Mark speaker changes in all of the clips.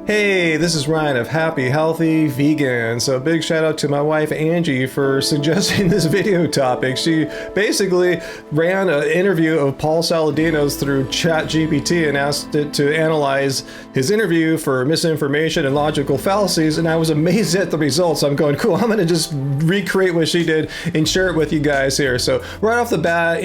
Speaker 1: Hey, this is Ryan of Happy Healthy Vegan. So big shout out to my wife Angie for suggesting this video topic. She basically ran an interview of Paul Saladino's through ChatGPT and asked it to analyze his interview for misinformation and logical fallacies, and I was amazed at the results. I'm going, cool, I'm gonna just recreate what she did and share it with you guys here. So right off the bat,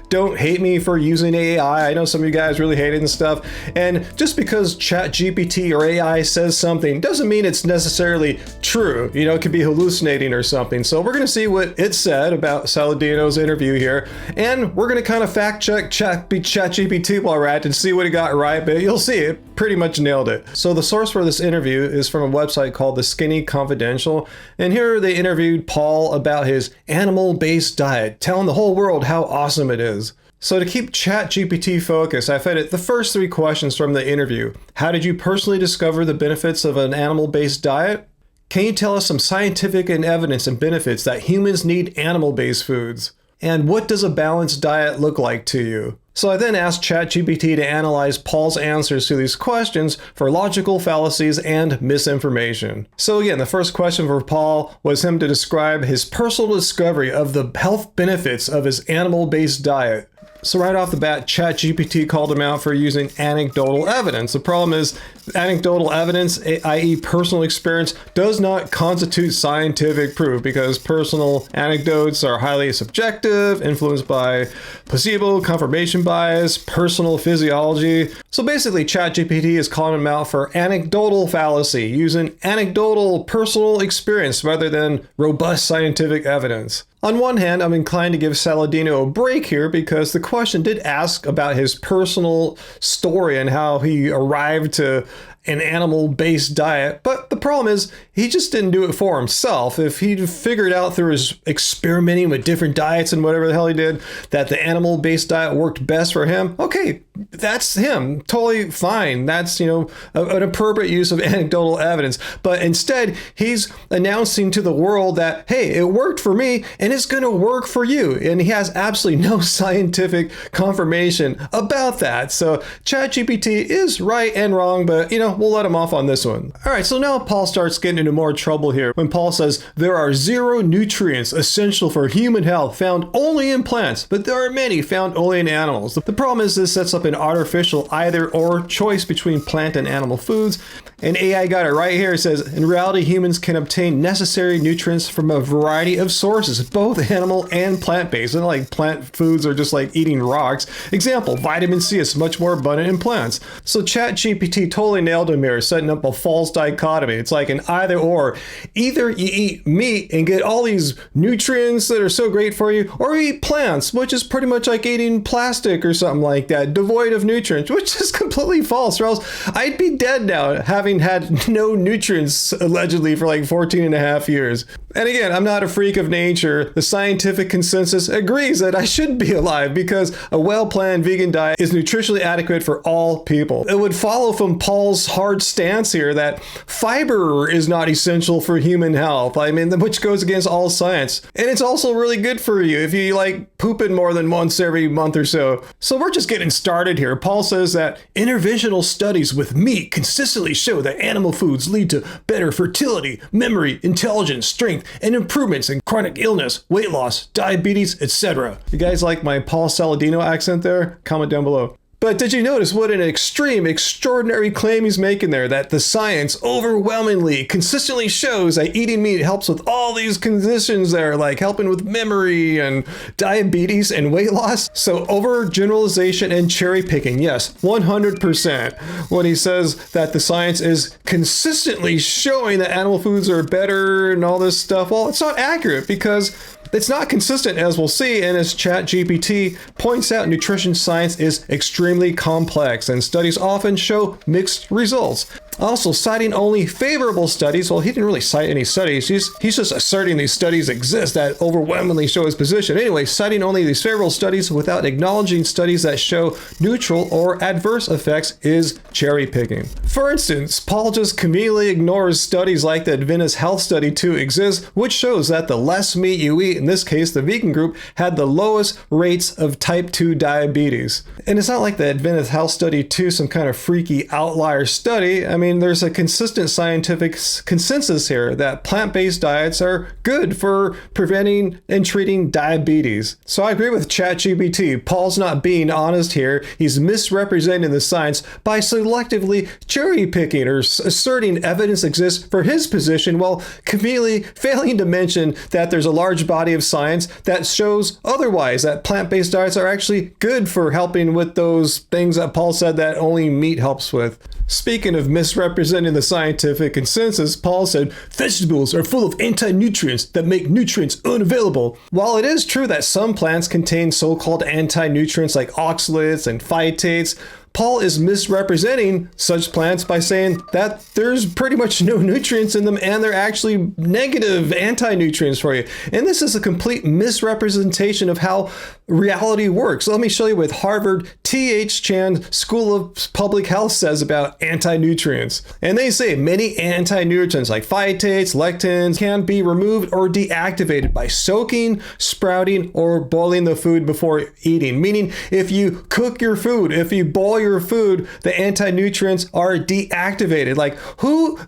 Speaker 1: don't hate me for using AI. I know some of you guys really hate it and stuff. And just because ChatGPT or AI says something doesn't mean it's necessarily true. It could be hallucinating or something. So we're going to see what it said about Saladino's interview here, and we're going to kind of fact check ChatGPT while we're at it and see what he got right, but you'll see it pretty much nailed it. So the source for this interview is from a website called The Skinny Confidential, and here they interviewed Paul about his animal-based diet, telling the whole world how awesome it is. So to keep ChatGPT focused, I fed it the first 3 questions from the interview. How did you personally discover the benefits of an animal-based diet? Can you tell us some scientific evidence and benefits that humans need animal-based foods? And what does a balanced diet look like to you? So I then asked ChatGPT to analyze Paul's answers to these questions for logical fallacies and misinformation. So again, the first question for Paul was him to describe his personal discovery of the health benefits of his animal-based diet. So right off the bat, ChatGPT called him out for using anecdotal evidence. The problem is anecdotal evidence, i.e. personal experience, does not constitute scientific proof because personal anecdotes are highly subjective, influenced by placebo, confirmation bias, personal physiology. So basically, ChatGPT is calling him out for anecdotal fallacy, using anecdotal personal experience rather than robust scientific evidence. On one hand, I'm inclined to give Saladino a break here because the question did ask about his personal story and how he arrived to an animal-based diet, but the problem is he just didn't do it for himself. If he'd figured out through his experimenting with different diets and whatever the hell he did that the animal-based diet worked best for him, okay, that's him, totally fine. That's, an appropriate use of anecdotal evidence. But instead, he's announcing to the world that, hey, it worked for me and it's going to work for you. And he has absolutely no scientific confirmation about that. So ChatGPT is right and wrong, but, we'll let him off on this one. All right, so now Paul starts getting into more trouble here when Paul says there are 0 nutrients essential for human health found only in plants, but there are many found only in animals. The problem is this sets up an artificial either or choice between plant and animal foods. And AI got it right here. It says, in reality, humans can obtain necessary nutrients from a variety of sources, both animal and plant-based. And like plant foods are just like eating rocks. Example, vitamin C is much more abundant in plants. So ChatGPT totally nailed him here, setting up a false dichotomy. It's like an either or. Either you eat meat and get all these nutrients that are so great for you, or you eat plants, which is pretty much like eating plastic or something like that, devoid of nutrients, which is completely false, or else I'd be dead now, having had no nutrients allegedly for like 14 and a half years. And again, I'm not a freak of nature. The scientific consensus agrees that I should be alive because a well-planned vegan diet is nutritionally adequate for all people. It would follow from Paul's hard stance here that fiber is not essential for human health. Which goes against all science. And it's also really good for you if you like poop it more than once every month or so. So we're just getting started here. Paul says that interventional studies with meat consistently show that animal foods lead to better fertility, memory, intelligence, strength, and improvements in chronic illness, weight loss, diabetes, etc. You guys like my Paul Saladino accent there? Comment down below. But did you notice what an extraordinary claim he's making there, that the science overwhelmingly, consistently shows that eating meat helps with all these conditions there, like helping with memory and diabetes and weight loss? So overgeneralization and cherry picking, yes, 100%. When he says that the science is consistently showing that animal foods are better and all this stuff, well, it's not accurate because it's not consistent, as we'll see, and as ChatGPT points out, nutrition science is extremely complex, and studies often show mixed results. Also, citing only favorable studies, well, he didn't really cite any studies. He's just asserting these studies exist that overwhelmingly show his position. Anyway, citing only these favorable studies without acknowledging studies that show neutral or adverse effects is cherry picking. For instance, Paul just conveniently ignores studies like the Adventist Health Study 2 exists, which shows that the less meat you eat, in this case the vegan group, had the lowest rates of type 2 diabetes. And it's not like the Adventist Health Study 2 some kind of freaky outlier study. mean, there's a consistent scientific consensus here that plant-based diets are good for preventing and treating diabetes. So I agree with ChatGPT. Paul's not being honest here. He's misrepresenting the science by selectively cherry-picking or asserting evidence exists for his position while conveniently failing to mention that there's a large body of science that shows otherwise, that plant-based diets are actually good for helping with those things that Paul said that only meat helps with. Speaking of misrepresenting the scientific consensus, Paul said, vegetables are full of anti-nutrients that make nutrients unavailable. While it is true that some plants contain so-called anti-nutrients like oxalates and phytates, Paul is misrepresenting such plants by saying that there's pretty much no nutrients in them and they're actually negative anti-nutrients for you. And this is a complete misrepresentation of how reality works. Let me show you what Harvard T.H. Chan School of Public Health says about anti-nutrients. And they say many anti-nutrients like phytates, lectins can be removed or deactivated by soaking, sprouting, or boiling the food before eating. Meaning if you cook your food, if you boil your food, the anti-nutrients are deactivated. Like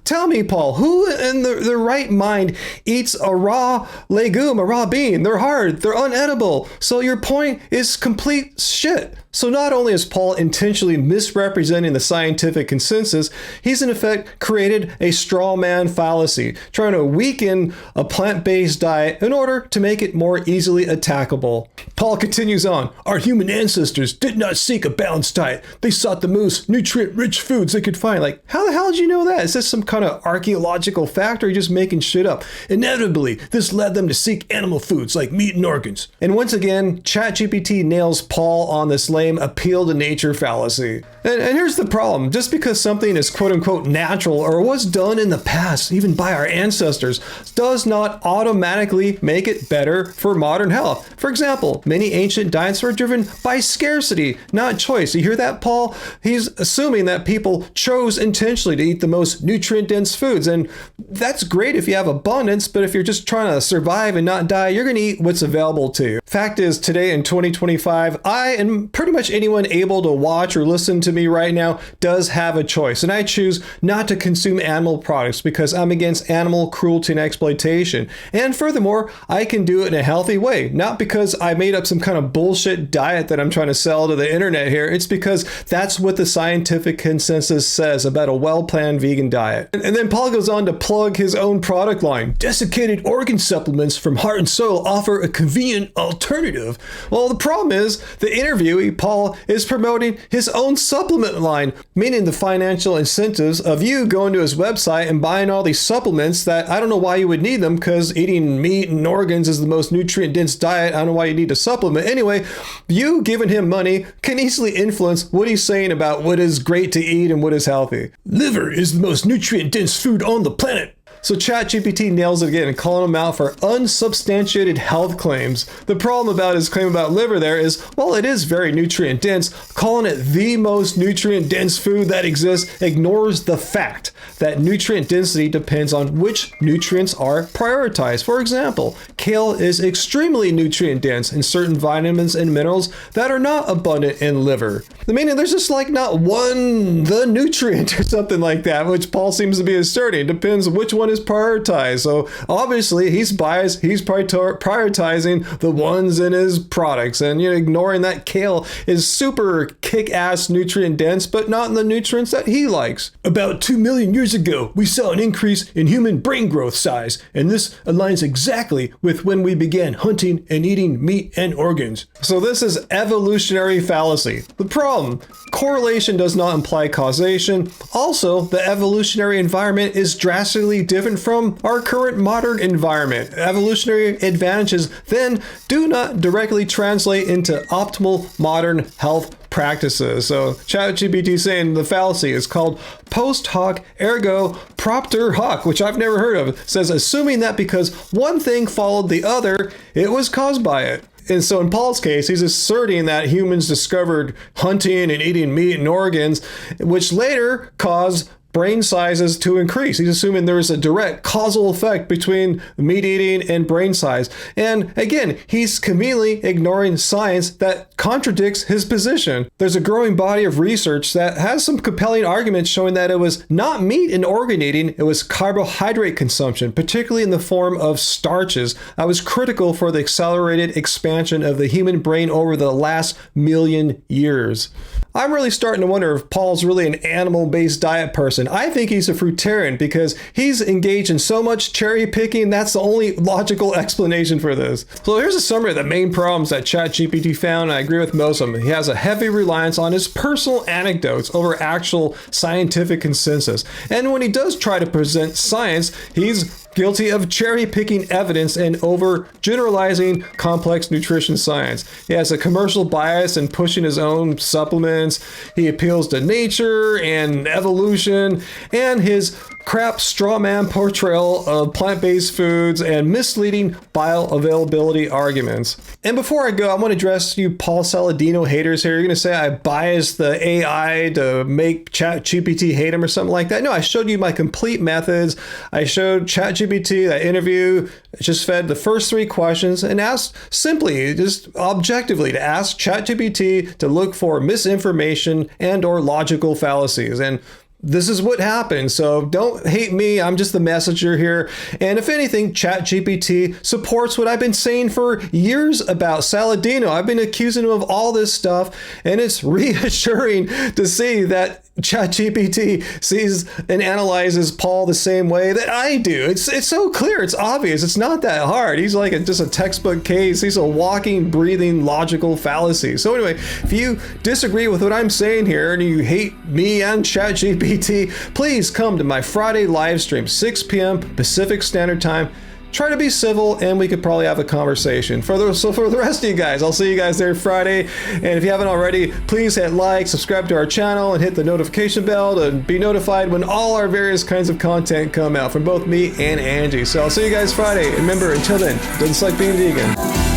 Speaker 1: tell me, Paul, who in their right mind eats a raw legume, a raw bean? They're hard, they're unedible. So your point is complete shit. So not only is Paul intentionally misrepresenting the scientific consensus, he's in effect created a straw man fallacy, trying to weaken a plant-based diet in order to make it more easily attackable. Paul continues on, our human ancestors did not seek a balanced diet. They sought the most nutrient-rich foods they could find. Like, how the hell did you know that? Is this some kind of archaeological fact or are you just making shit up? Inevitably, this led them to seek animal foods like meat and organs. And once again, ChatGPT nails Paul on this lame appeal to nature fallacy. And here's the problem. Just because something is quote-unquote natural or was done in the past, even by our ancestors, does not automatically make it better for modern health. For example, many ancient diets were driven by scarcity, not choice. You hear that, Paul? He's assuming that people chose intentionally to eat the most nutrient-dense foods. And that's great if you have abundance, but if you're just trying to survive and not die, you're going to eat what's available to you. Fact is, today in 2025, I and pretty much anyone able to watch or listen to me right now does have a choice. And I choose not to consume animal products because I'm against animal cruelty and exploitation. And furthermore, I can do it in a healthy way. Not because I made up some kind of bullshit diet that I'm trying to sell to the internet here. It's because that's what the scientific consensus says about a well-planned vegan diet. And then Paul goes on to plug his own product line. Desiccated organ supplements from Heart and Soil offer a convenient alternative. Well, the problem is the interviewee, Paul, is promoting his own supplement line, meaning the financial incentives of you going to his website and buying all these supplements that I don't know why you would need them because eating meat and organs is the most nutrient-dense diet. I don't know why you need a supplement. Anyway, you giving him money can easily influence what he's saying about what is great to eat and what is healthy. Liver is the most nutrient-dense food on the planet. So ChatGPT nails it again, calling him out for unsubstantiated health claims. The problem about his claim about liver there is, while it is very nutrient dense, calling it the most nutrient dense food that exists ignores the fact that nutrient density depends on which nutrients are prioritized. For example, kale is extremely nutrient dense in certain vitamins and minerals that are not abundant in liver. Meaning there's just like not the nutrient or something like that, which Paul seems to be asserting. It depends which one is prioritized. So obviously he's biased. He's prioritizing the ones in his products and ignoring that kale is super kick-ass nutrient dense, but not in the nutrients that he likes. About 2 million years ago, we saw an increase in human brain growth size, and this aligns exactly with when we began hunting and eating meat and organs. So this is evolutionary fallacy. The problem, correlation does not imply causation. Also, the evolutionary environment is drastically different from our current modern environment. Evolutionary advantages then do not directly translate into optimal modern health practices. So ChatGPT saying the fallacy is called post hoc ergo propter hoc, which I've never heard of. It says assuming that because one thing followed the other, it was caused by it. And so in Paul's case, he's asserting that humans discovered hunting and eating meat and organs, which later caused brain sizes to increase. He's assuming there is a direct causal effect between meat eating and brain size. And again, he's conveniently ignoring science that contradicts his position. There's a growing body of research that has some compelling arguments showing that it was not meat and organ eating, it was carbohydrate consumption, particularly in the form of starches. I was critical for the accelerated expansion of the human brain over the last million years. I'm really starting to wonder if Paul's really an animal-based diet person. I think he's a fruitarian because he's engaged in so much cherry picking. That's the only logical explanation for this. So here's a summary of the main problems that ChatGPT found, and I agree with most of them. He has a heavy reliance on his personal anecdotes over actual scientific consensus. And when he does try to present science, he's guilty of cherry-picking evidence and over-generalizing complex nutrition science. He has a commercial bias in pushing his own supplements. He appeals to nature and evolution, and his crap straw man portrayal of plant-based foods and misleading bioavailability arguments. And before I go, I want to address you Paul Saladino haters here. You're going to say I biased the AI to make ChatGPT hate him or something like that. No, I showed you my complete methods. I showed ChatGPT that interview, just fed the first 3 questions and asked simply, just objectively, to ask ChatGPT to look for misinformation and or logical fallacies. And this is what happened. So don't hate me. I'm just the messenger here. And if anything, ChatGPT supports what I've been saying for years about Saladino. I've been accusing him of all this stuff, and it's reassuring to see that ChatGPT sees and analyzes Paul the same way that I do. It's so clear. It's obvious. It's not that hard. He's like just a textbook case. He's a walking, breathing, logical fallacy. So anyway, if you disagree with what I'm saying here and you hate me and ChatGPT, please come to my Friday live stream, 6 p.m. Pacific Standard Time. Try to be civil and we could probably have a conversation. For the rest of you guys, I'll see you guys there Friday. And if you haven't already, please hit like, subscribe to our channel, and hit the notification bell to be notified when all our various kinds of content come out from both me and Angie. So I'll see you guys Friday. And remember, until then, doesn't suck being vegan.